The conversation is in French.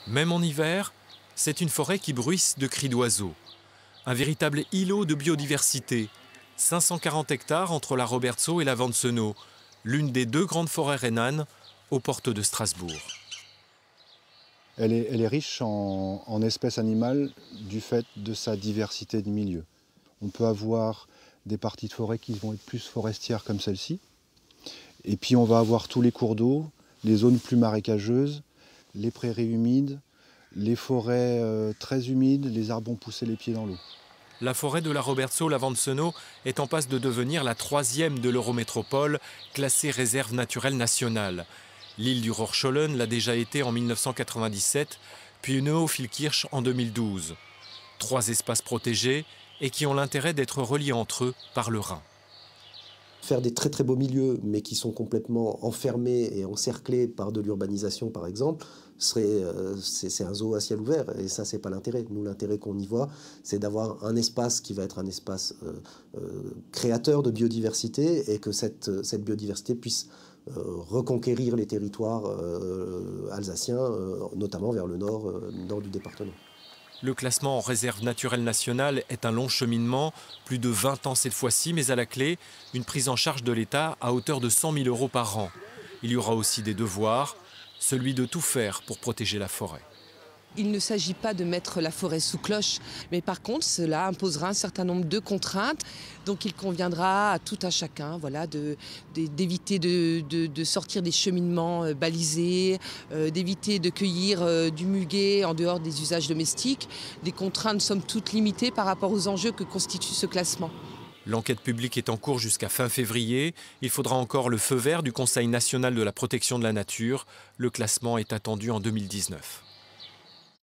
Même en hiver, c'est une forêt qui bruisse de cris d'oiseaux. Un véritable îlot de biodiversité. 540 hectares entre la Robertsau et la Vansenau, l'une des deux grandes forêts rhénanes aux portes de Strasbourg. Elle est riche en espèces animales du fait de sa diversité de milieux. On peut avoir des parties de forêt qui vont être plus forestières comme celle-ci. Et puis on va avoir tous les cours d'eau, les zones plus marécageuses, les prairies humides, les forêts très humides, les arbres vont pousser les pieds dans l'eau. La forêt de la Robertsau, la Vansenau, est en passe de devenir la troisième de l'Eurométropole, classée réserve naturelle nationale. L'île du Rorschollen l'a déjà été en 1997, puis Neuhofilkirch en 2012. 3 espaces protégés et qui ont l'intérêt d'être reliés entre eux par le Rhin. Faire des très très beaux milieux, mais qui sont complètement enfermés et encerclés par de l'urbanisation, par exemple, c'est un zoo à ciel ouvert. Et ça, c'est pas l'intérêt. Nous, l'intérêt qu'on y voit, c'est d'avoir un espace qui va être un espace créateur de biodiversité et que cette biodiversité puisse reconquérir les territoires alsaciens, notamment vers le nord du département. Le classement en réserve naturelle nationale est un long cheminement, plus de 20 ans cette fois-ci, mais à la clé, une prise en charge de l'État à hauteur de 100 000 € par an. Il y aura aussi des devoirs, celui de tout faire pour protéger la forêt. Il ne s'agit pas de mettre la forêt sous cloche, mais par contre, cela imposera un certain nombre de contraintes. Donc il conviendra à tout un chacun d'éviter de sortir des cheminements balisés, d'éviter de cueillir du muguet en dehors des usages domestiques. Des contraintes somme toute limitées par rapport aux enjeux que constitue ce classement. L'enquête publique est en cours jusqu'à fin février. Il faudra encore le feu vert du Conseil national de la protection de la nature. Le classement est attendu en 2019.